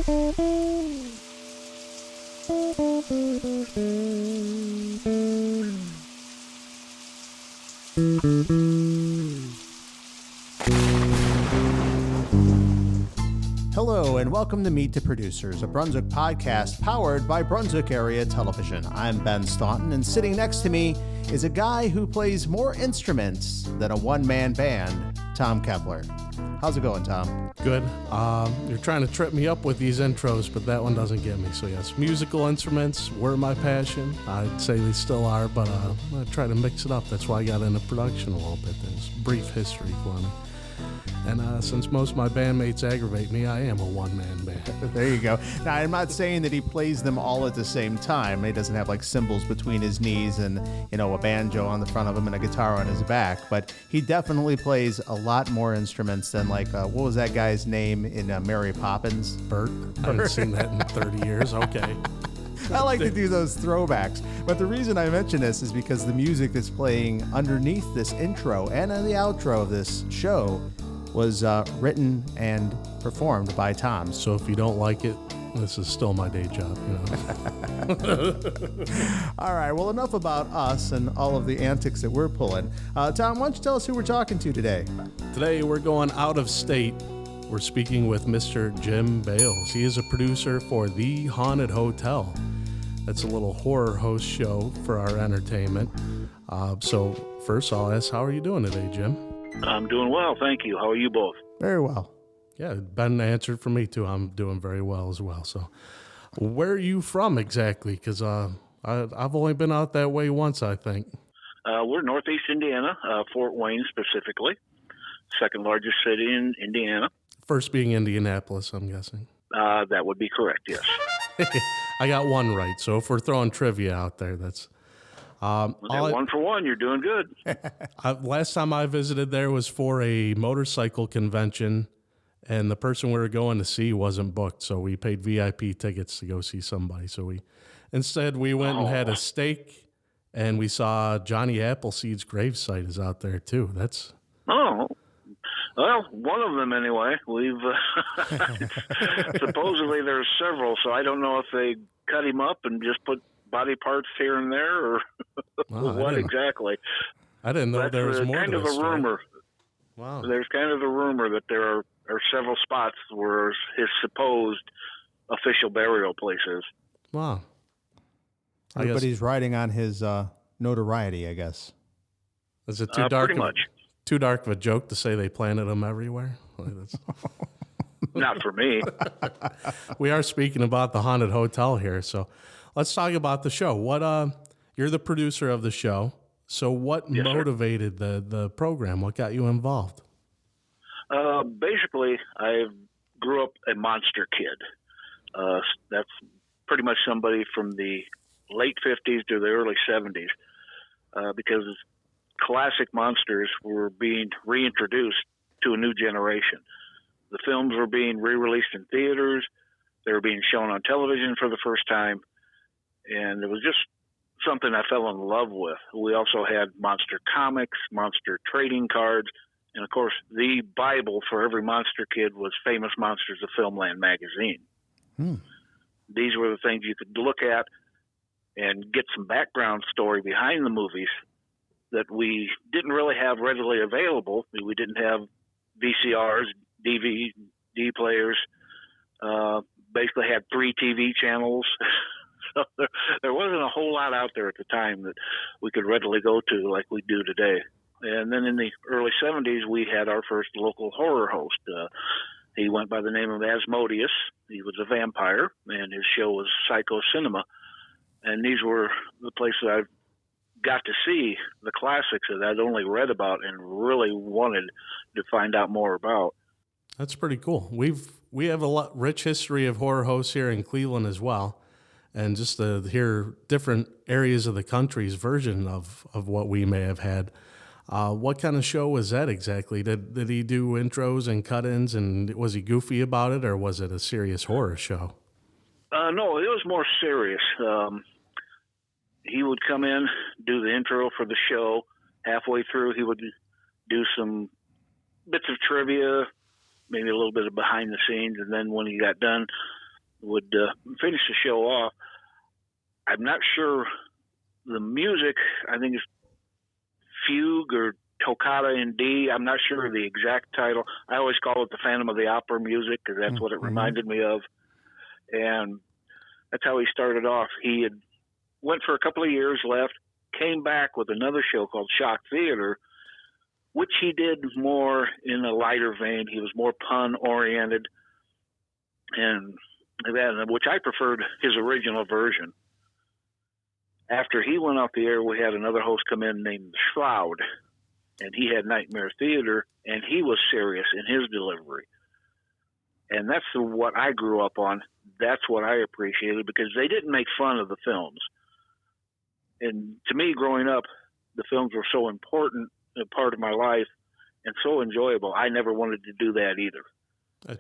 Hello and welcome to Meet the Producers, a Brunswick podcast powered by Brunswick Area Television. I'm Ben Staunton, and sitting next to me is a guy who plays more instruments than a one-man band, Tom Kepler. How's it going, Tom? Good. You're trying to trip me up with these intros, but that one doesn't get me. So yes, musical instruments were my passion. I'd say they still are, but I try to mix it up. That's why I got into production a little bit. There's brief history for me. And since most of my bandmates aggravate me, I am a one-man band. There you go. Now, I'm not saying that he plays them all at the same time. He doesn't have like cymbals between his knees and, a banjo on the front of him and a guitar on his back. But he definitely plays a lot more instruments than what was that guy's name in Mary Poppins? Bert? I haven't seen that in 30 years. Okay. I like to do those throwbacks. But the reason I mention this is because the music that's playing underneath this intro and in the outro of this show was written and performed by Tom. So if you don't like it, this is still my day job, All right, well, enough about us and all of the antics that we're pulling. Tom, why don't you tell us who we're talking to today? Today we're going out of state. We're speaking with Mr. Jim Baals. He is a producer for The Haunted Hotel. That's a little horror host show for our entertainment. So first I'll ask, how are you doing today, Jim? I'm doing well, thank you. How are you both? Very well. Yeah, Ben answered for me too. I'm doing very well as well. So, where are you from exactly? Because I've only been out that way once, I think. We're Northeast Indiana, Fort Wayne specifically, second largest city in Indiana. First being Indianapolis, I'm guessing. That would be correct, yes. I got one right. So if we're throwing trivia out there, that's... one for one, you're doing good. Last time I visited there was for a motorcycle convention, and the person we were going to see wasn't booked, so we paid VIP tickets to go see somebody. So we went and had a steak, and we saw Johnny Appleseed's gravesite is out there too. That's well, one of them anyway. We've supposedly there's several, so I don't know if they cut him up and just put body parts here and there, or what exactly. I didn't know there was more kind to of this a rumor. Wow. There's kind of a rumor that there are several spots where his supposed official burial place is. Wow. Everybody's riding on his notoriety, I guess. Is it too dark? Pretty much. Too dark of a joke to say they planted them everywhere? Not for me. We are speaking about the Haunted Hotel here, so let's talk about the show. You're the producer of the show, so what motivated the program? What got you involved? Basically, I grew up a monster kid. That's pretty much somebody from the late 50s to the early 70s, because classic monsters were being reintroduced to a new generation. The films were being re-released in theaters. They were being shown on television for the first time. And it was just something I fell in love with. We also had monster comics, monster trading cards, and, of course, the Bible for every monster kid was Famous Monsters of Filmland magazine. These were the things you could look at and get some background story behind the movies that we didn't really have readily available. We didn't have VCRs, DVD players, basically had 3 TV channels. So there wasn't a whole lot out there at the time that we could readily go to like we do today. And then in the early 70s, we had our first local horror host. He went by the name of Asmodeus. He was a vampire, and his show was Psycho Cinema. And these were the places I got to see the classics that I'd only read about and really wanted to find out more about. That's pretty cool. We have a rich history of horror hosts here in Cleveland as well, and just to hear different areas of the country's version of what we may have had. What kind of show was that exactly? Did he do intros and cut-ins, and was he goofy about it, or was it a serious horror show? No, it was more serious. He would come in, do the intro for the show. Halfway through, he would do some bits of trivia, maybe a little bit of behind the scenes, and then when he got done, would finish the show off. I'm not sure the music. I think it's Fugue or Toccata in D. I'm not sure the exact title. I always call it the Phantom of the Opera music because that's what it reminded me of. And that's how he started off. He had went for a couple of years, left, came back with another show called Shock Theater, which he did more in a lighter vein. He was more pun-oriented, and that, which I preferred his original version. After he went off the air, we had another host come in named Shroud, and he had Nightmare Theater, and he was serious in his delivery. And that's what I grew up on. That's what I appreciated, because they didn't make fun of the films. And to me, growing up, the films were so important, a part of my life, and so enjoyable. I never wanted to do that either.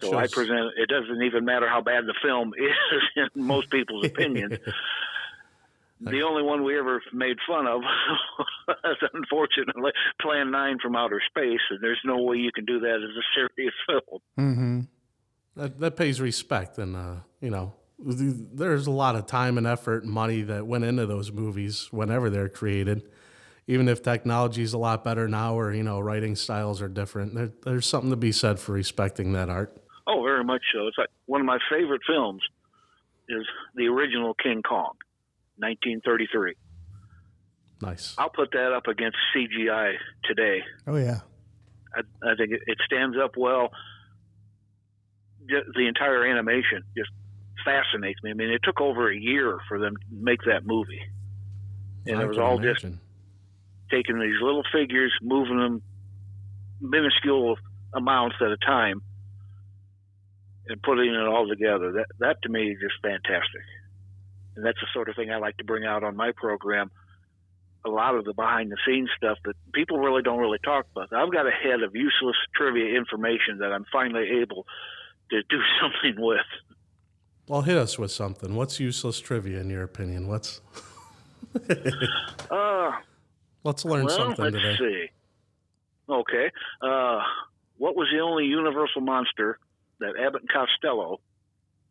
So I present, it doesn't even matter how bad the film is in most people's opinions. The only one we ever made fun of was, unfortunately, Plan 9 from Outer Space, and there's no way you can do that as a serious film. Mm-hmm. That pays respect, and there's a lot of time and effort and money that went into those movies whenever they're created. Even if technology is a lot better now, or writing styles are different, there's something to be said for respecting that art. Oh, very much so. It's like one of my favorite films is the original King Kong, 1933. Nice. I'll put that up against CGI today. Oh, yeah. I think it stands up well. The entire animation just fascinates me. I mean, it took over a year for them to make that movie. And it was all just taking these little figures, moving them minuscule amounts at a time, and putting it all together. That to me is just fantastic. And that's the sort of thing I like to bring out on my program. A lot of the behind-the-scenes stuff that people really don't talk about. I've got a head of useless trivia information that I'm finally able to do something with. Well, hit us with something. What's useless trivia in your opinion? Let's learn something today. Let's see. Okay. What was the only universal monster that Abbott and Costello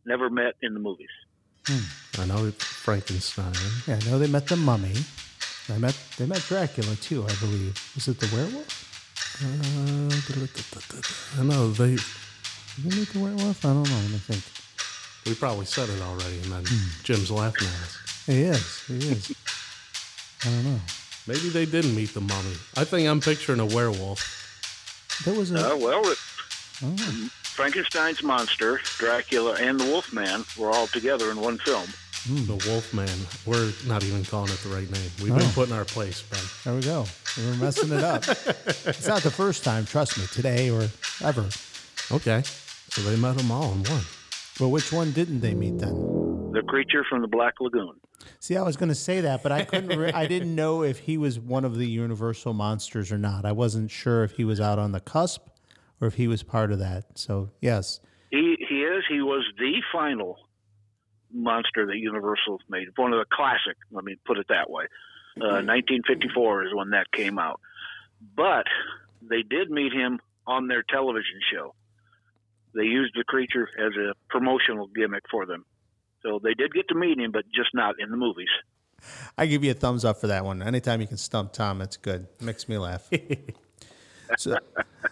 never met in the movies? I know Frankenstein. Yeah, I know they met the mummy. They met Dracula too, I believe. Was it the werewolf? I know they. Did they meet the werewolf? I don't know. Let me think. We probably said it already, and then Jim's laughing at us. He is. I don't know. Maybe they didn't meet the mummy. I think I'm picturing a werewolf. There was a. Frankenstein's monster, Dracula, and the Wolfman were all together in one film. The Wolfman. We're not even calling it the right name. We've been put in our place, Ben. There we go. We're messing it up. It's not the first time, trust me, today or ever. Okay. So they met them all in one. Well, which one didn't they meet then? The creature from the Black Lagoon. See, I was going to say that, but I couldn't. I didn't know if he was one of the Universal monsters or not. I wasn't sure if he was out on the cusp or if he was part of that. So, yes. He is. He was the final monster that Universal made. One of the classic, let me put it that way. 1954 is when that came out. But they did meet him on their television show. They used the creature as a promotional gimmick for them. So they did get to meet him, but just not in the movies. I give you a thumbs up for that one. Anytime you can stump Tom, that's good. It makes me laugh.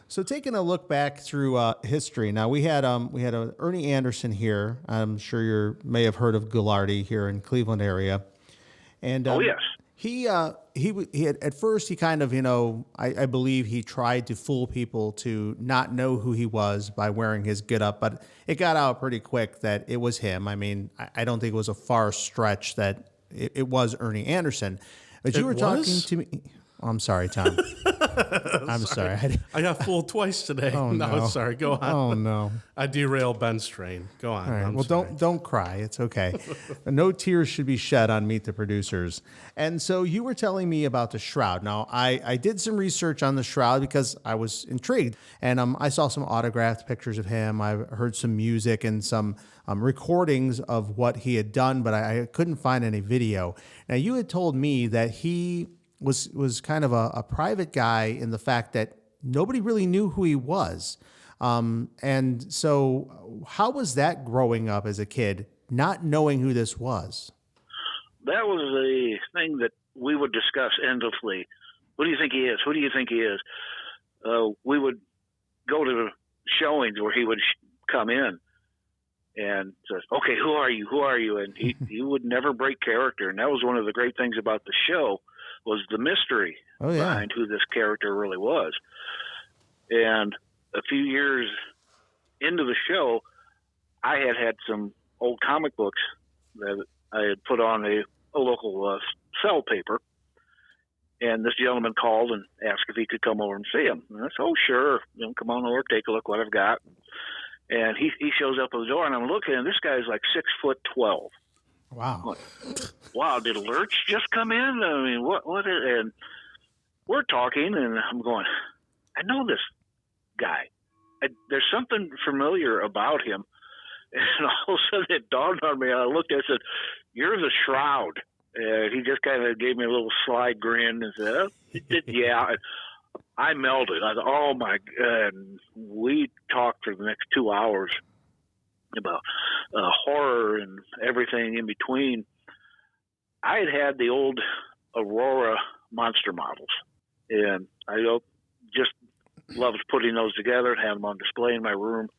So taking a look back through history, now we had Ernie Anderson here. I'm sure you may have heard of Ghilardi here in Cleveland area. And oh yes, he had at first he kind of I believe he tried to fool people to not know who he was by wearing his getup, but it got out pretty quick that it was him. I mean, I don't think it was a far stretch that it was Ernie Anderson. But you were talking to me. I'm sorry, Tom. I'm sorry. I got fooled twice today. Oh, no. Sorry. Go on. Oh, no. I derailed Ben's train. Go on. All right. Well, sorry. Don't cry. It's okay. No tears should be shed on Meet the Producers. And so you were telling me about the Shroud. Now, I did some research on the Shroud because I was intrigued. And I saw some autographed pictures of him. I heard some music and some recordings of what he had done, but I couldn't find any video. Now, you had told me that he was kind of a private guy in the fact that nobody really knew who he was. And so how was that growing up as a kid, not knowing who this was? That was the thing that we would discuss endlessly. Who do you think he is? Who do you think he is? We would go to the showings where he would come in and says, okay, who are you? Who are you? And he would never break character. And that was one of the great things about the show, was the mystery behind who this character really was. And a few years into the show, I had some old comic books that I had put on a local cell paper. And this gentleman called and asked if he could come over and see him. And I said, oh, sure. Come on over, take a look what I've got. And he shows up at the door, and I'm looking, and this guy's like 6'12". Wow. Like, wow, did Lurch just come in? I mean, what? And we're talking, and I'm going, I know this guy. There's something familiar about him. And all of a sudden it dawned on me. I looked at it and said, you're the Shroud. And he just kind of gave me a little sly grin and said, yeah. And I melted. I thought, oh, my God. And we talked for the next 2 hours about horror and everything in between. I had the old Aurora monster models, and I just loved putting those together and having them on display in my room.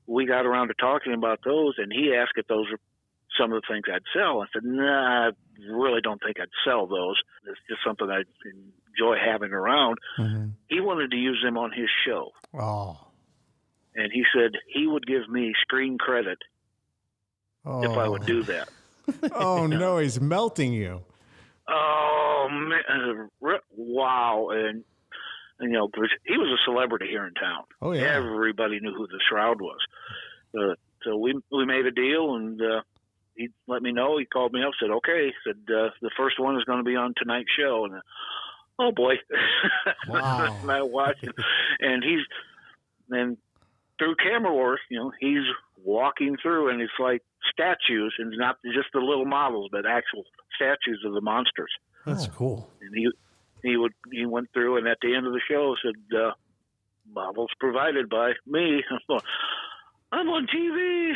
We got around to talking about those, and he asked if those were some of the things I'd sell. I said, nah, I really don't think I'd sell those. It's just something I enjoy having around. Mm-hmm. He wanted to use them on his show. Oh. And he said he would give me screen credit if I would do that. Oh, no, he's melting you. Oh, man. Wow. And he was a celebrity here in town. Oh, yeah. Everybody knew who the Shroud was. So we made a deal, and he let me know. He called me up, said, okay. Said, the first one is going to be on tonight's show. And oh, boy. Wow. And I watched it. And then through camera work, he's walking through, and it's like statues, and not just the little models, but actual statues of the monsters. That's cool. And he went through, and at the end of the show said, models provided by me. I'm on TV.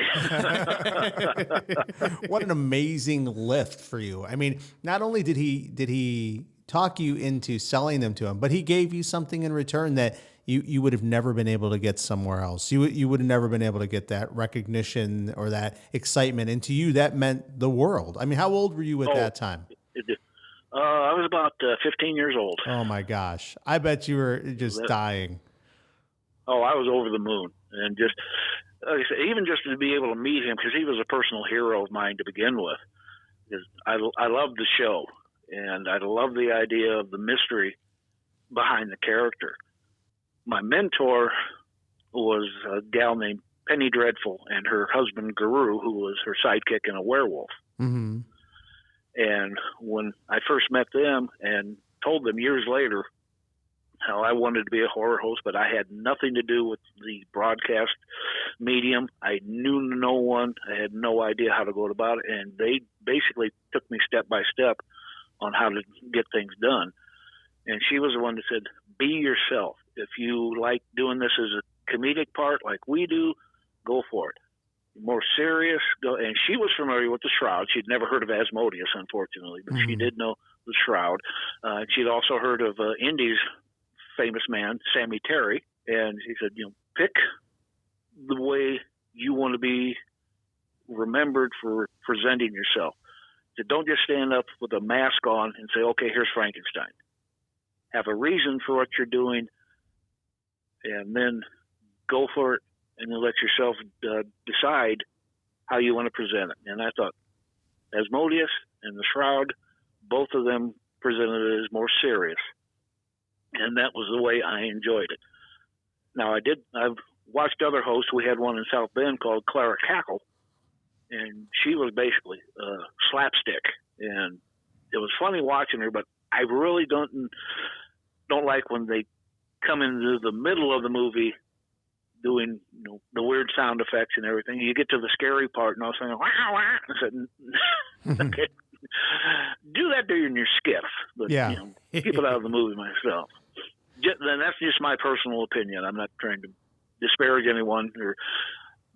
What an amazing lift for you. I mean, not only did he talk you into selling them to him, but he gave you something in return that you would have never been able to get somewhere else. You would have never been able to get that recognition or that excitement. And to you, that meant the world. I mean, how old were you at that time? I was about 15 years old. Oh, my gosh. I bet you were just dying. Oh, I was over the moon. And just, like I said, even just to be able to meet him, because he was a personal hero of mine to begin with. Because I loved the show, and I loved the idea of the mystery behind the character. My mentor was a gal named Penny Dreadful, and her husband, Guru, who was her sidekick and a werewolf. Mm-hmm. And when I first met them and told them years later how I wanted to be a horror host, but I had nothing to do with the broadcast medium. I knew no one. I had no idea how to go about it. And they basically took me step by step on how to get things done. And she was the one that said, be yourself. If you like doing this as a comedic part like we do, go for it. More serious, go. And she was familiar with the Shroud. She'd never heard of Asmodeus, unfortunately, but she did know the Shroud. She'd also heard of Indy's famous man, Sammy Terry. And she said, pick the way you want to be remembered for presenting yourself. So don't just stand up with a mask on and say, okay, here's Frankenstein. Have a reason for what you're doing, and then go for it, and then let yourself decide how you want to present it. And I thought Asmodeus and the Shroud, both of them presented it as more serious. And that was the way I enjoyed it. Now, I've watched other hosts. We had one in South Bend called Clara Cackle, and she was basically slapstick. And it was funny watching her, but I really don't like when they come into the middle of the movie doing the weird sound effects and everything. You get to the scary part, and all of a sudden, wah, wah. I said, okay, do that during your skiff, but keep it out of the movie myself. Then that's just my personal opinion. I'm not trying to disparage anyone or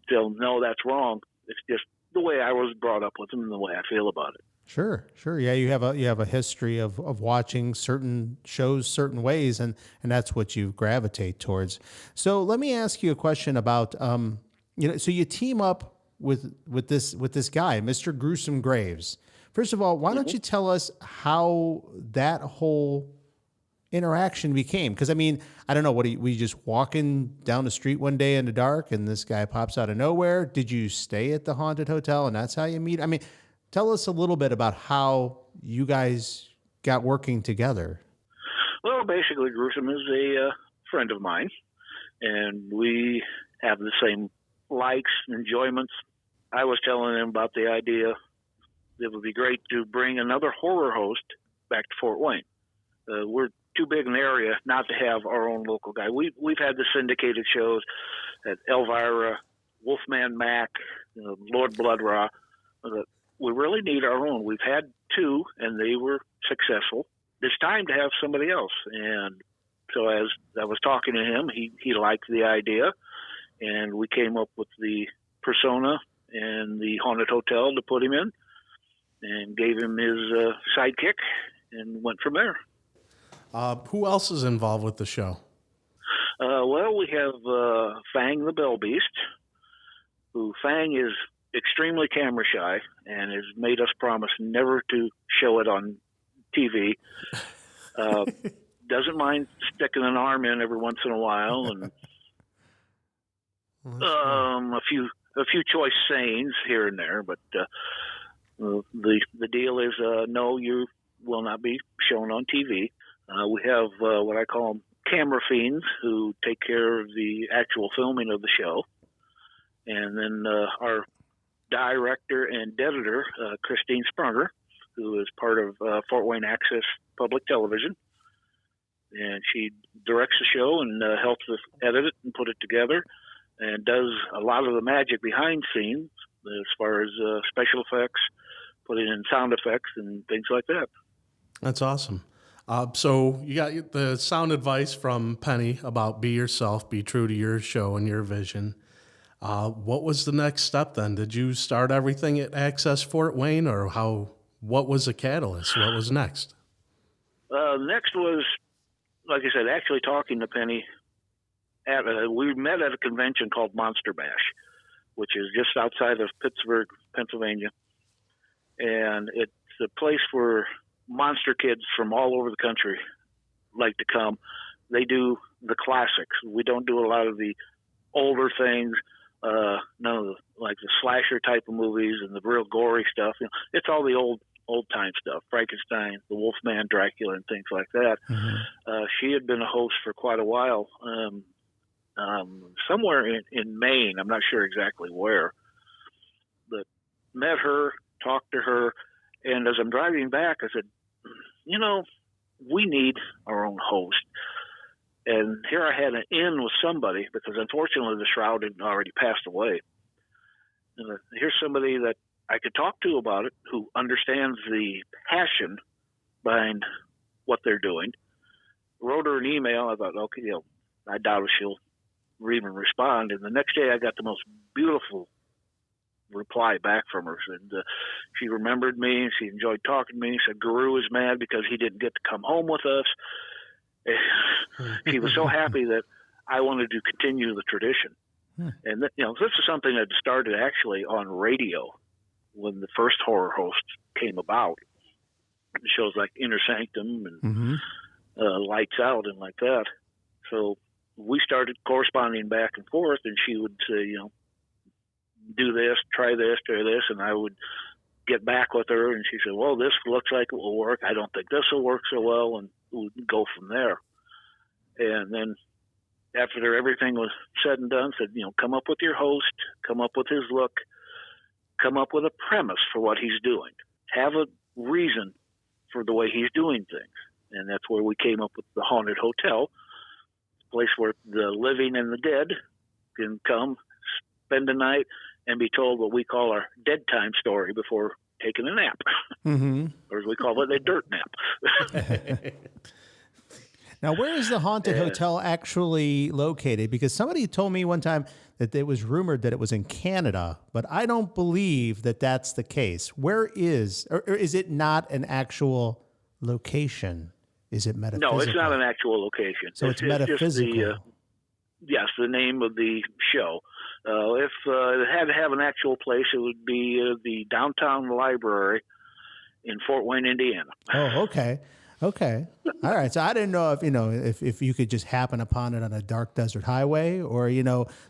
tell them, no, that's wrong. It's just the way I was brought up with them and the way I feel about it. Sure, sure. Yeah, you have a history of watching certain shows certain ways, and that's what you gravitate towards. So let me ask you a question about so you team up with this guy, Mr. Gruesome Graves. First of all, why don't you tell us how that whole interaction became? Because I mean, I don't know, were you just walking down the street one day in the dark and this guy pops out of nowhere? Did you stay at the haunted hotel and that's how you meet? I mean, tell us a little bit about how you guys got working together. Well, basically, Gruesome is a friend of mine, and we have the same likes and enjoyments. I was telling him about the idea it would be great to bring another horror host back to Fort Wayne. We're too big an area not to have our own local guy. We've had the syndicated shows at Elvira, Wolfman Mac, Lord Bloodraw. We really need our own. We've had two, and they were successful. It's time to have somebody else. And so as I was talking to him, he liked the idea, and we came up with the persona and the haunted hotel to put him in, and gave him his sidekick, and went from there. Who else is involved with the show? Well, we have Fang the Bell Beast, who Fang is extremely camera shy and has made us promise never to show it on TV. Doesn't mind sticking an arm in every once in a while, and a few choice sayings here and there. But the deal is, no, you will not be shown on TV. We have what I call camera fiends who take care of the actual filming of the show, and then our director and editor, Christine Sprunger, who is part of Fort Wayne Access Public Television. And she directs the show and helps us edit it and put it together, and does a lot of the magic behind scenes as far as special effects, putting in sound effects and things like that. That's awesome. So you got the sound advice from Penny about be yourself, be true to your show and your vision. What was the next step then? Did you start everything at Access Fort Wayne, or what was the catalyst? What was next? Next was, like I said, actually talking to Penny. We met at a convention called Monster Bash, which is just outside of Pittsburgh, Pennsylvania. And it's a place where monster kids from all over the country like to come. They do the classics. We don't do a lot of the older things. None of the slasher type of movies and the real gory stuff. It's all the old time stuff, Frankenstein, the Wolfman, Dracula, and things like that. Mm-hmm. She had been a host for quite a while, somewhere in Maine. I'm not sure exactly where, but met her, talked to her, and as I'm driving back, I said, we need our own host. And here I had an in with somebody, because unfortunately the shroud had already passed away. And here's somebody that I could talk to about it, who understands the passion behind what they're doing. Wrote her an email. I thought, okay, I doubt if she'll even respond. And the next day I got the most beautiful reply back from her. And she remembered me. She enjoyed talking to me. Said Guru is mad because he didn't get to come home with us. She was so happy that I wanted to continue the tradition. And this is something that started actually on radio when the first horror host came about. Shows like Inner Sanctum and Lights Out and like that. So we started corresponding back and forth, and she would say, do this, try this, and I would get back with her, and she said, well, this looks like it will work. I don't think this will work so well, and we'd go from there. And then after everything was said and done, said, come up with your host, come up with his look, come up with a premise for what he's doing. Have a reason for the way he's doing things. And that's where we came up with the Haunted Hotel, a place where the living and the dead can come, spend the night, and be told what we call our dead time story before taking a nap. Or as we call it, a dirt nap. Now, where is the haunted hotel actually located? Because somebody told me one time that it was rumored that it was in Canada, but I don't believe that that's the case. Where is, or is it not an actual location? Is it metaphysical? No, it's not an actual location. So it's metaphysical. Just yes, the name of the show. If it had to have an actual place, it would be the Downtown Library in Fort Wayne, Indiana. Oh, okay. Okay. All right. So I didn't know if you could just happen upon it on a dark desert highway or,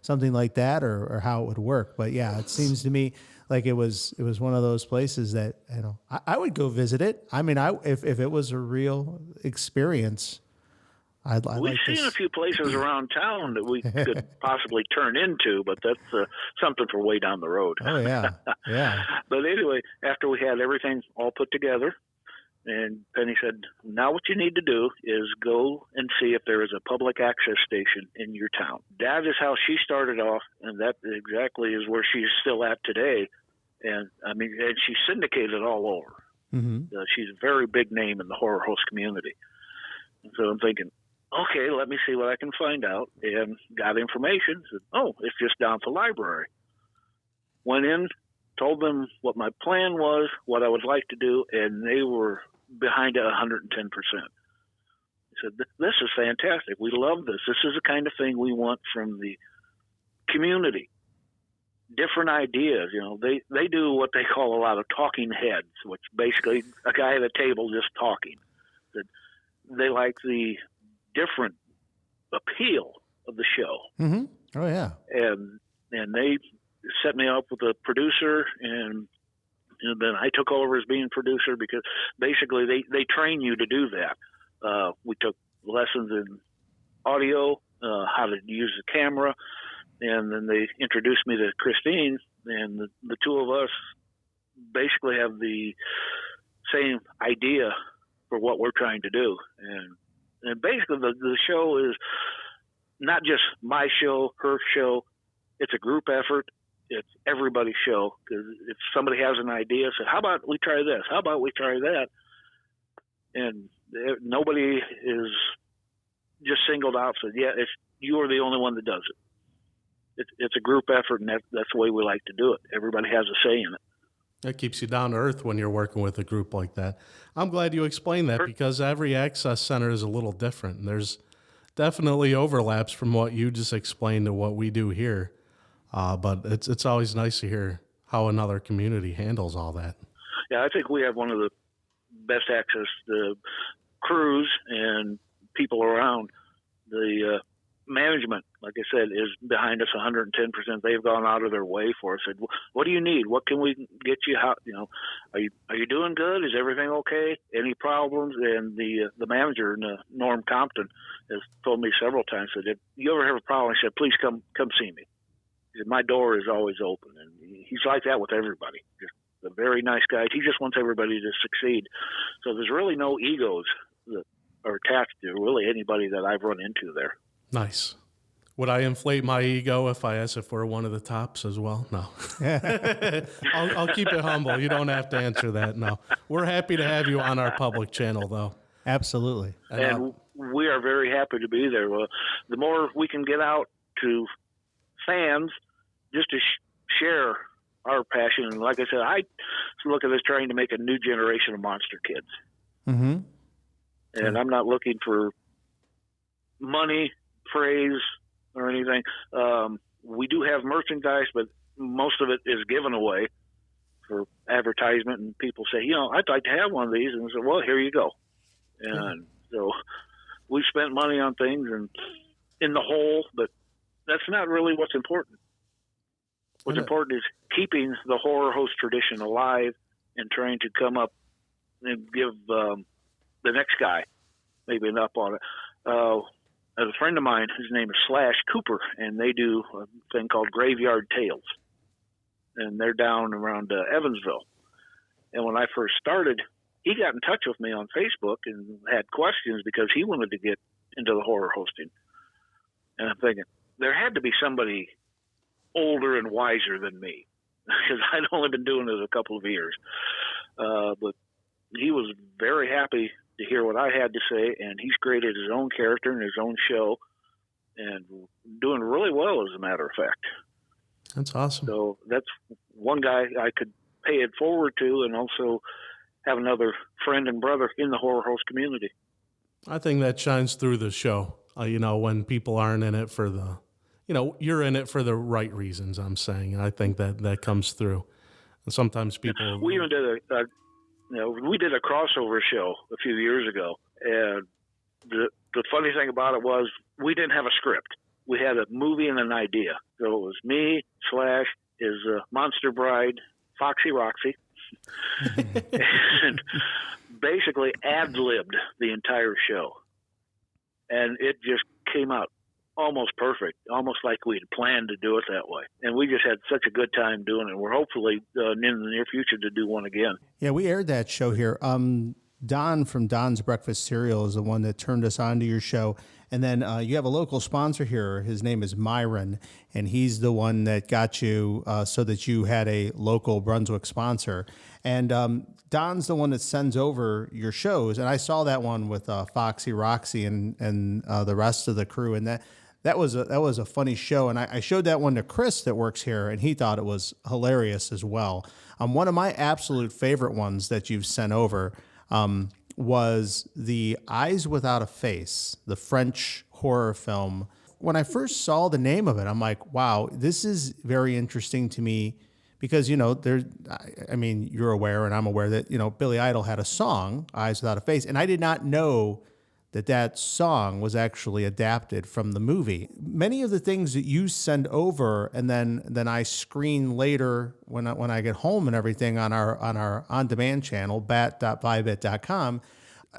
something like that or how it would work. But yeah, it seems to me like it was one of those places that, I would go visit it. I mean, if it was a real experience, I'd We've like seen a few places around town that we could possibly turn into, but that's something for way down the road. Oh, yeah. Yeah. But anyway, after we had everything all put together, and Penny said, now what you need to do is go and see if there is a public access station in your town. That is how she started off, and that exactly is where she's still at today. And she's syndicated all over. Mm-hmm. She's a very big name in the horror host community. And so I'm thinking, okay, let me see what I can find out. And got information. Said, it's just down at the library. Went in, told them what my plan was, what I would like to do, and they were behind it 110%. They said, this is fantastic. We love this. This is the kind of thing we want from the community. Different ideas. They do what they call a lot of talking heads, which basically a guy at a table just talking. They like the different appeal of the show. Mm-hmm. Oh, yeah. And they set me up with a producer, and then I took over as being producer because basically they train you to do that. We took lessons in audio, how to use the camera, and then they introduced me to Christine, and the two of us basically have the same idea for what we're trying to do. And basically the show is not just my show, her show. It's a group effort. It's everybody's show, because if somebody has an idea, say, how about we try this? How about we try that? And nobody is just singled out, said, yeah, you are the only one that does it. It's a group effort, and that's the way we like to do it. Everybody has a say in it. That keeps you down to earth when you're working with a group like that. I'm glad you explained that, because every access center is a little different. And there's definitely overlaps from what you just explained to what we do here. But it's always nice to hear how another community handles all that. Yeah, I think we have one of the best access to crews and people around. The management, like I said, is behind us 110%. They've gone out of their way for us. Said, what do you need? What can we get you? How, are you doing good? Is everything okay? Any problems? And the manager, Norm Compton, has told me several times, said, if you ever have a problem, he said, please come see me. He said, my door is always open. And he's like that with everybody. Just a very nice guy. He just wants everybody to succeed. So there's really no egos that are attached to really anybody that I've run into there. Nice. Would I inflate my ego if I asked if we're one of the tops as well? No. I'll keep it humble. You don't have to answer that. No. We're happy to have you on our public channel, though. Absolutely. And we are very happy to be there. Well, the more we can get out to fans just to share our passion. And like I said, I look at this trying to make a new generation of monster kids. Mm-hmm. And I'm not looking for money, praise, or anything. We do have merchandise, but most of it is given away for advertisement, and people say, I'd like to have one of these, and I say, well, here you go. And so we've spent money on things and in the whole, but that's not really what's important. What's important is keeping the horror host tradition alive and trying to come up and give the next guy maybe an up on it. As a friend of mine, his name is Slash Cooper, and they do a thing called Graveyard Tales. And they're down around Evansville. And when I first started, he got in touch with me on Facebook and had questions because he wanted to get into the horror hosting. And I'm thinking, there had to be somebody older and wiser than me, because I'd only been doing it a couple of years. But he was very happy to hear what I had to say, and he's created his own character and his own show, and doing really well, as a matter of fact. That's awesome. So that's one guy I could pay it forward to, and also have another friend and brother in the horror host community. I think that shines through the show. When people aren't in it for the, you're in it for the right reasons. I'm saying, and I think that comes through. And sometimes people. We even did we did a crossover show a few years ago, and the funny thing about it was we didn't have a script. We had a movie and an idea. So it was me / his monster bride, Foxy Roxy, and basically ad-libbed the entire show. And it just came out almost perfect, almost like we'd planned to do it that way. And we just had such a good time doing it. We're hopefully in the near future to do one again. Yeah, we aired that show here. Don from Don's Breakfast Cereal is the one that turned us on to your show. And then you have a local sponsor here. His name is Myron, and he's the one that got you so that you had a local Brunswick sponsor. And Don's the one that sends over your shows. And I saw that one with Foxy Roxy and the rest of the crew. And that was a funny show. And I showed that one to Chris that works here, and he thought it was hilarious as well. One of my absolute favorite ones that you've sent over was the Eyes Without a Face, the French horror film. When I first saw the name of it, I'm like, wow, this is very interesting to me because, you're aware and I'm aware that, Billy Idol had a song, Eyes Without a Face, and I did not know that song was actually adapted from the movie. Many of the things that you send over and then I screen later when I get home and everything on our on-demand channel, bat.vibit.com,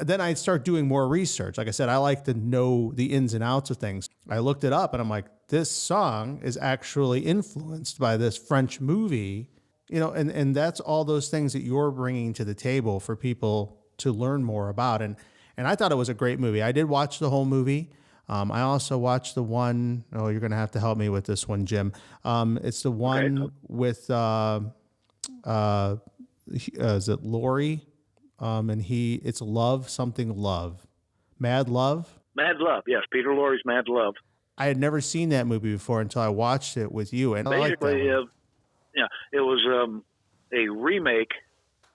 then I start doing more research. Like I said, I like to know the ins and outs of things. I looked it up and I'm like, this song is actually influenced by this French movie, and that's all those things that you're bringing to the table for people to learn more about. And I thought it was a great movie. I did watch the whole movie. I also watched the one, you're going to have to help me with this one, Jim. It's the one with, is it Laurie? And it's something Love. Mad Love? Mad Love, yes. Peter Lorre's Mad Love. I had never seen that movie before until I watched it with you. And basically, it was a remake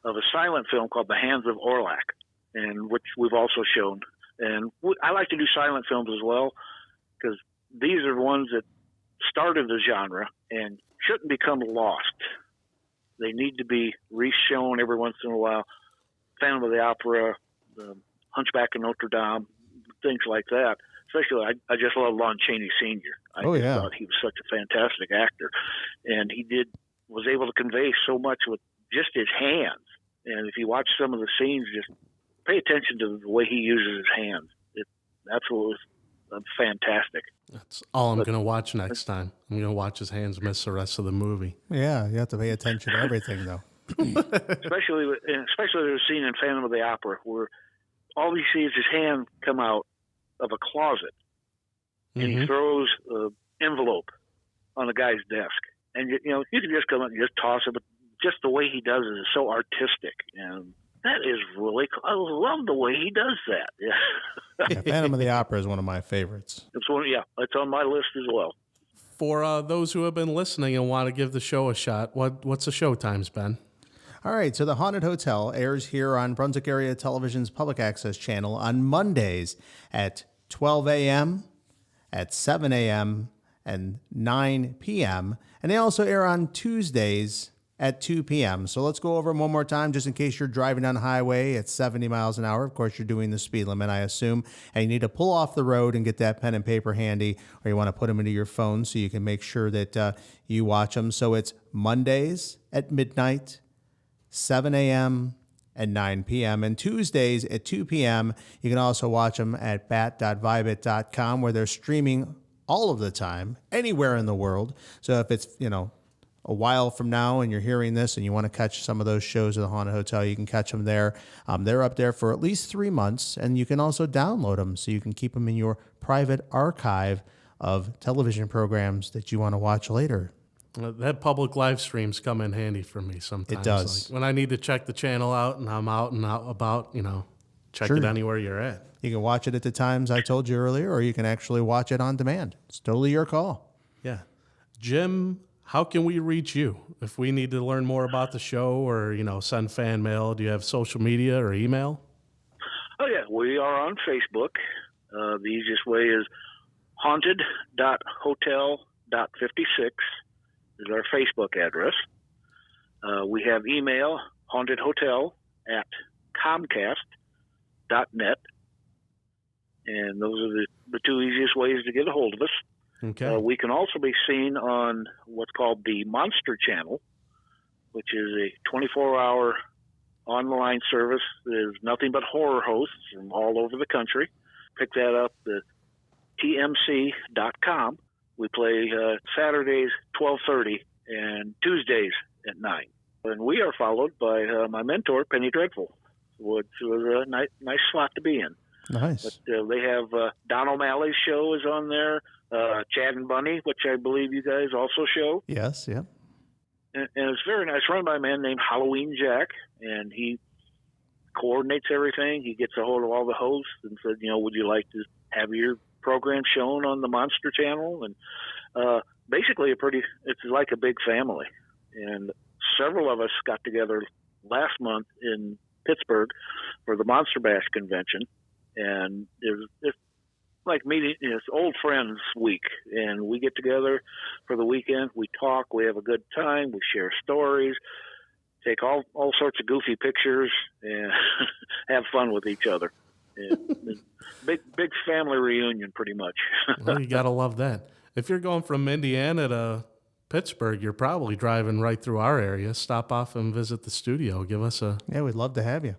of a silent film called The Hands of Orlac, and which we've also shown. And I like to do silent films as well, because these are ones that started the genre and shouldn't become lost. They need to be reshown every once in a while. Phantom of the Opera, the Hunchback of Notre Dame, things like that. Especially, I just love Lon Chaney Sr. I thought he was such a fantastic actor, and he was able to convey so much with just his hands. And if you watch some of the scenes, just pay attention to the way he uses his hands. It's absolutely fantastic. That's all I'm going to watch next time. I'm going to watch his hands miss the rest of the movie. Yeah, you have to pay attention to everything, though. especially the scene in Phantom of the Opera where all he sees is his hand come out of a closet, and he throws an envelope on the guy's desk. And, you can just come up and just toss it, but just the way he does it is so artistic. And that is really cool. I love the way he does that. Yeah. Phantom of the Opera is one of my favorites. It's on my list as well. For those who have been listening and want to give the show a shot, what's the show times, Ben? All right, so The Haunted Hotel airs here on Brunswick Area Television's public access channel on Mondays at 12 a.m., at 7 a.m., and 9 p.m., and they also air on Tuesdays at 2 p.m. So let's go over them one more time, just in case you're driving down the highway at 70 miles an hour. Of course, you're doing the speed limit, I assume, and you need to pull off the road and get that pen and paper handy, or you want to put them into your phone so you can make sure that you watch them. So it's Mondays at midnight, 7 a.m., and 9 p.m. And Tuesdays at 2 p.m. You can also watch them at bat.vibit.com, where they're streaming all of the time, anywhere in the world. So if it's, a while from now and you're hearing this and you want to catch some of those shows at the Haunted Hotel, you can catch them there. They're up there for at least 3 months, and you can also download them so you can keep them in your private archive of television programs that you want to watch later. That public live streams come in handy for me sometimes. It does. Like when I need to check the channel out and I'm out and out about, check Sure. it anywhere you're at. You can watch it at the times I told you earlier, or you can actually watch it on demand. It's totally your call. Yeah. Jim, how can we reach you if we need to learn more about the show or, send fan mail? Do you have social media or email? Oh, yeah, we are on Facebook. The easiest way is haunted.hotel.56 is our Facebook address. We have email, hauntedhotel@comcast.net. And those are the two easiest ways to get a hold of us. Okay. We can also be seen on what's called the Monster Channel, which is a 24-hour online service. There's nothing but horror hosts from all over the country. Pick that up at tmc.com. We play Saturdays 12:30 and Tuesdays at 9. And we are followed by my mentor, Penny Dreadful, which was a nice slot to be in. Nice. But they have Don O'Malley's show is on there, Chad and Bunny, which I believe you guys also show. Yes, yeah. And it's very nice, run by a man named Halloween Jack, and he coordinates everything. He gets a hold of all the hosts and said, would you like to have your program shown on the Monster Channel? And basically, it's like a big family. And several of us got together last month in Pittsburgh for the Monster Bash convention, and it's like meeting, it's old friends week, and we get together for the weekend. We talk, we have a good time, we share stories, take all sorts of goofy pictures, and have fun with each other. And big family reunion, pretty much. Well, you gotta love that. If you're going from Indiana to Pittsburgh, you're probably driving right through our area. Stop off and visit the studio. Give us a... Yeah, we'd love to have you.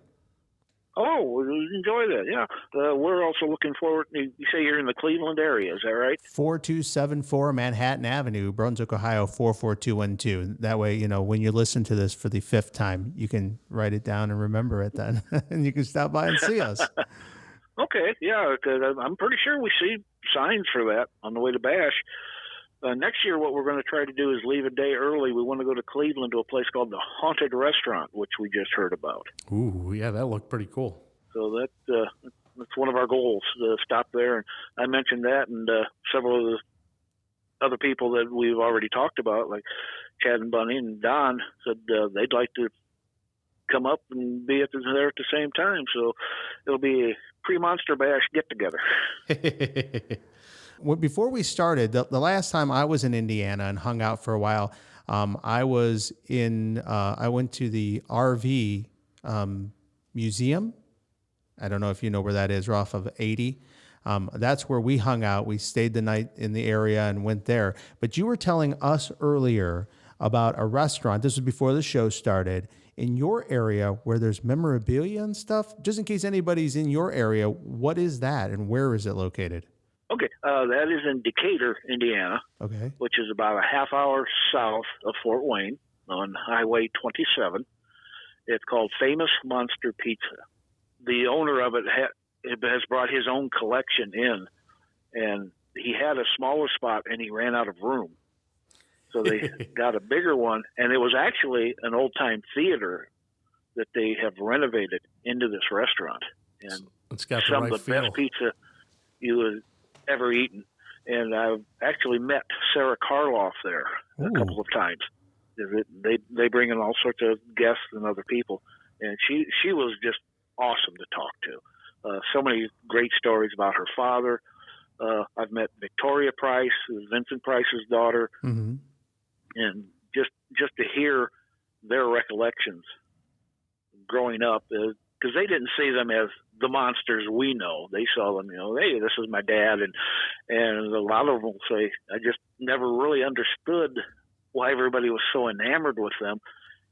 Oh, we enjoy that, yeah. We're also looking forward, you say you're in the Cleveland area, is that right? 4274 Manhattan Avenue, Brunswick, Ohio, 44212. That way, when you listen to this for the 5th time, you can write it down and remember it then. And you can stop by and see us. Okay, yeah, because I'm pretty sure we see signs for that on the way to Bash. Next year, what we're going to try to do is leave a day early. We want to go to Cleveland to a place called the Haunted Restaurant, which we just heard about. Ooh, yeah, that looked pretty cool. So that's one of our goals, to stop there. And I mentioned that, and several of the other people that we've already talked about, like Chad and Bunny and Don, said they'd like to come up and be there at the same time. So it'll be a pre-Monster Bash get-together. Well, before we started, the last time I was in Indiana and hung out for a while, I went to the RV museum. I don't know if you know where that is, off of 80. That's where we hung out. We stayed the night in the area and went there. But you were telling us earlier about a restaurant. This was before the show started. In your area where there's memorabilia and stuff, just in case anybody's in your area, what is that and where is it located? Okay, that is in Decatur, Indiana, Okay. which is about a half hour south of Fort Wayne on Highway 27. It's called Famous Monster Pizza. The owner of it has brought his own collection in, and he had a smaller spot, and he ran out of room. So they got a bigger one, and it was actually an old-time theater that they have renovated into this restaurant. And it's got some right of the feel. best pizza you have ever eaten. And I've actually met Sarah Karloff there a couple of times. They bring in all sorts of guests and other people, and she was just awesome to talk to. So many great stories about her father. I've met Victoria Price, who's Vincent Price's daughter, Mm-hmm. and just to hear their recollections growing up, because they didn't see them as the monsters we know. They saw them, hey, this is my dad, and a lot of them will say, I just never really understood why everybody was so enamored with them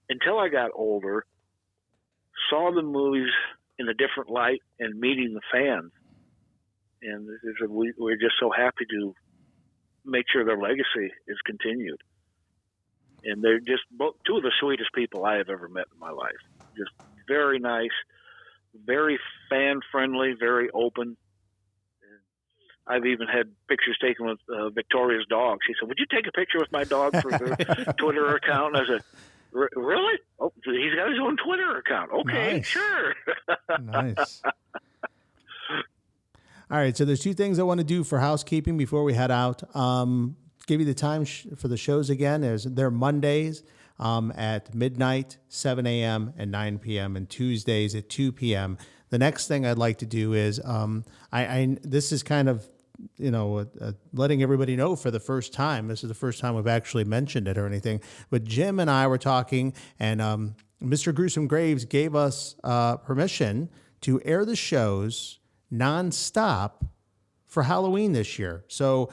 until I got older, saw the movies in a different light, and meeting the fans. And we're just so happy to make sure their legacy is continued. And they're just two of the sweetest people I have ever met in my life. Just very nice, very fan-friendly, very open. And I've even had pictures taken with Victoria's dog. She said, would you take a picture with my dog for her Twitter account? And I said, really? Oh, he's got his own Twitter account. Okay, Nice. sure. Nice. All right, so there's two things I want to do for housekeeping before we head out. Give you the time for the shows again. They're Mondays at midnight, 7 a.m. and 9 p.m. and Tuesdays at 2 p.m. The next thing I'd like to do is this is kind of letting everybody know for the first time. This is the first time we've actually mentioned it or anything. But Jim and I were talking, and Mr. Gruesome Graves gave us permission to air the shows nonstop for Halloween this year. So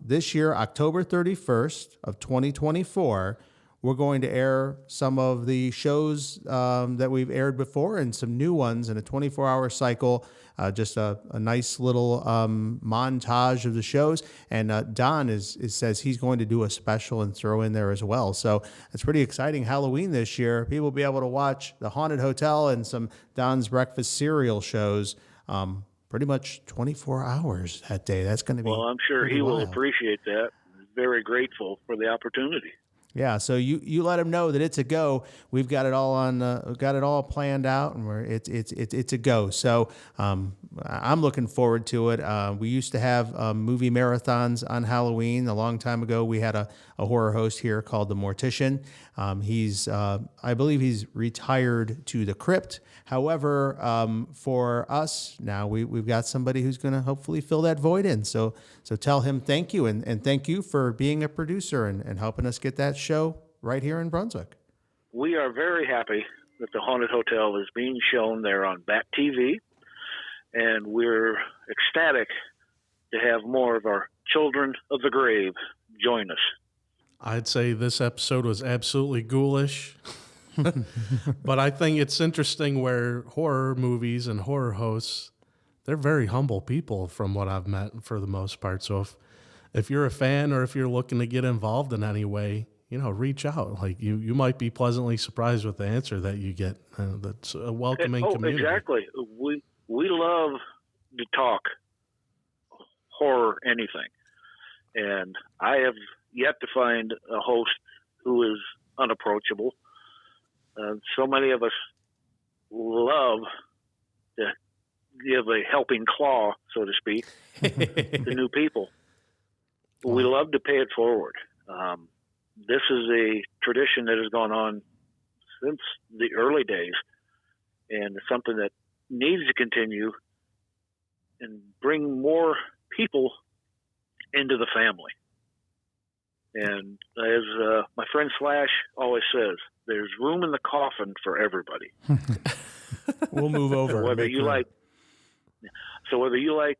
this year, October 31st of 2024, we're going to air some of the shows that we've aired before and some new ones in a 24-hour cycle, just a nice little montage of the shows. And Don says he's going to do a special and throw in there as well. So it's pretty exciting Halloween this year. People will be able to watch The Haunted Hotel and some Don's Breakfast cereal shows pretty much 24 hours that day. That's going to be I'm sure he will wild. appreciate that. Very grateful for the opportunity. Yeah, so you let him know that it's a go. We've got it all got it all planned out, and it's a go. So I'm looking forward to it. We used to have movie marathons on Halloween a long time ago. We had a horror host here called the Mortician. I believe he's retired to the crypt. However, for us now, we've got somebody who's going to hopefully fill that void in. So tell him thank you, and thank you for being a producer and helping us get that show right here in Brunswick. We are very happy that the Haunted Hotel is being shown there on Bat TV, and we're ecstatic to have more of our children of the grave join us. I'd say this episode was absolutely ghoulish. But I think it's interesting where horror movies and horror hosts, they're very humble people from what I've met for the most part. So if you're a fan or if you're looking to get involved in any way, reach out. Like you might be pleasantly surprised with the answer that you get. That's a welcoming community. Exactly. We love to talk horror anything. And I have yet to find a host who is unapproachable. So many of us love to give a helping claw, so to speak, to new people. We love to pay it forward. This is a tradition that has gone on since the early days, and it's something that needs to continue and bring more people into the family. And as my friend Slash always says, there's room in the coffin for everybody. We'll move over. So whether you like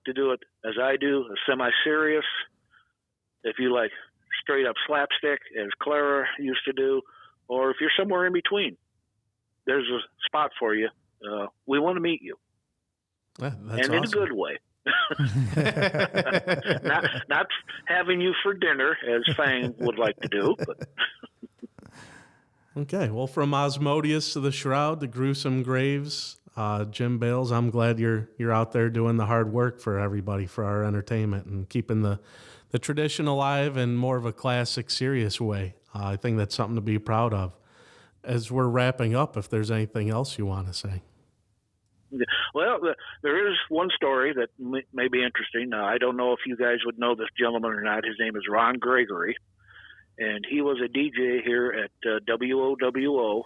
to do it as I do, a semi-serious, if you like straight up slapstick, as Clara used to do, or if you're somewhere in between, there's a spot for you. We want to meet you, That's and in a good way. not having you for dinner, as Fang would like to do. But. Okay, well, from Osmodius to the Shroud, the Gruesome Graves, Jim Baals, I'm glad you're out there doing the hard work for everybody, for our entertainment, and keeping the tradition alive in more of a classic, serious way. I think that's something to be proud of. As we're wrapping up, if there's anything else you want to say. Well, there is one story that may be interesting. I don't know if you guys would know this gentleman or not. His name is Ron Gregory, and he was a DJ here at WOWO,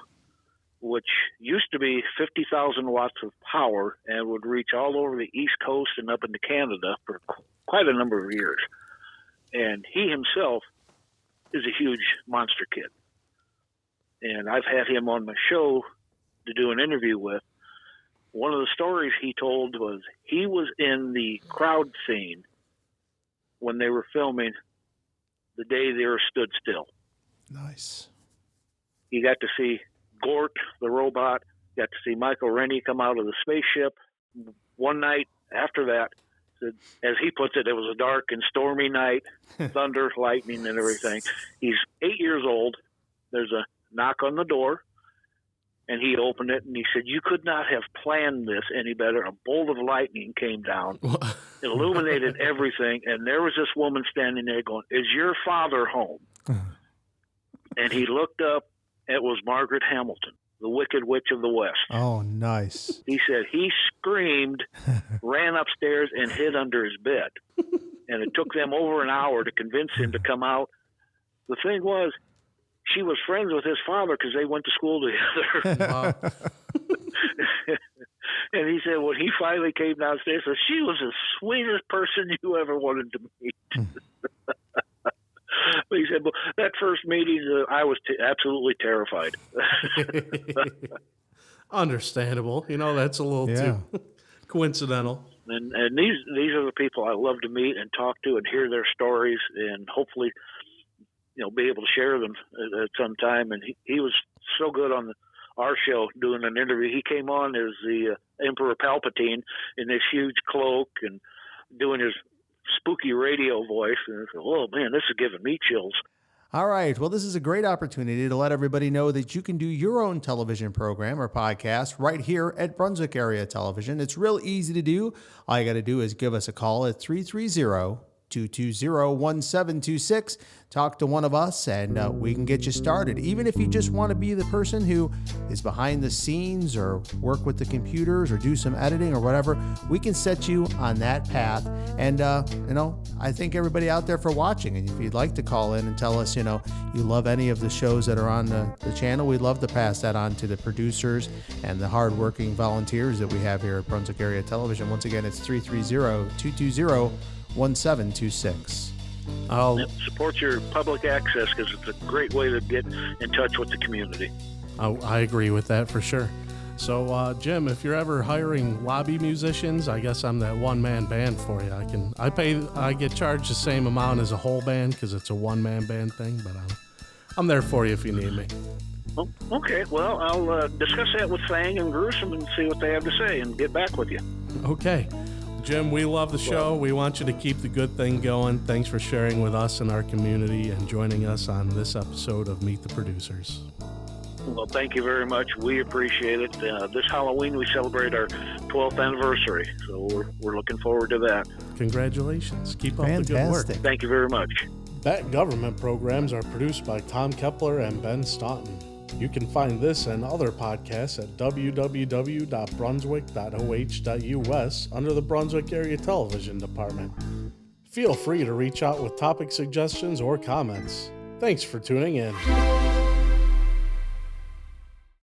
which used to be 50,000 watts of power and would reach all over the East Coast and up into Canada for quite a number of years. And he himself is a huge monster kid. And I've had him on my show to do an interview with. One of the stories he told was he was in the crowd scene when they were filming The Day the Earth Stood Still. Nice. You got to see Gort, the robot, got to see Michael Rennie come out of the spaceship. One night after that, as he puts it, it was a dark and stormy night, thunder, lightning, and everything. He's 8 years old. There's a knock on the door. And he opened it, and he said, "You could not have planned this any better." A bolt of lightning came down, illuminated everything, and there was this woman standing there going, "Is your father home?" And he looked up. It was Margaret Hamilton. the Wicked Witch of the West. Oh, nice. He said he screamed, ran upstairs, and hid under his bed. And it took them over an hour to convince him to come out. The thing was, she was friends with his father because they went to school together. Wow. And he said when he finally came downstairs, said, she was the sweetest person you ever wanted to meet. But he said, well, that first meeting, I was absolutely terrified. Understandable. That's a little too coincidental. And these are the people I love to meet and talk to and hear their stories and hopefully, be able to share them at some time. And he was so good on our show doing an interview. He came on as the Emperor Palpatine in this huge cloak and doing his spooky radio voice. And I said, oh, man, this is giving me chills. All right. Well, this is a great opportunity to let everybody know that you can do your own television program or podcast right here at Brunswick Area Television. It's real easy to do. All you got to do is give us a call at 330-220-1726. Talk to one of us and we can get you started. Even if you just want to be the person who is behind the scenes or work with the computers or do some editing or whatever, we can set you on that path. And, I thank everybody out there for watching. And if you'd like to call in and tell us, you love any of the shows that are on the channel, we'd love to pass that on to the producers and the hardworking volunteers that we have here at Brunswick Area Television. Once again, it's 330-220-1726. Support your public access because it's a great way to get in touch with the community. I agree with that for sure. So, Jim, if you're ever hiring lobby musicians, I guess I'm that one-man band for you. I get charged the same amount as a whole band because it's a one-man band thing, but I'm there for you if you need me. Oh, okay, well, I'll discuss that with Fang and Gruesome and see what they have to say and get back with you. Okay. Jim, we love the show. We want you to keep the good thing going. Thanks for sharing with us and our community and joining us on this episode of Meet the Producers. Well, thank you very much. We appreciate it. This Halloween, we celebrate our 12th anniversary, so we're looking forward to that. Congratulations. Keep up the good work. Thank you very much. Bat Government programs are produced by Tom Kepler and Ben Staunton. You can find this and other podcasts at www.brunswick.oh.us under the Brunswick Area Television Department. Feel free to reach out with topic suggestions or comments. Thanks for tuning in.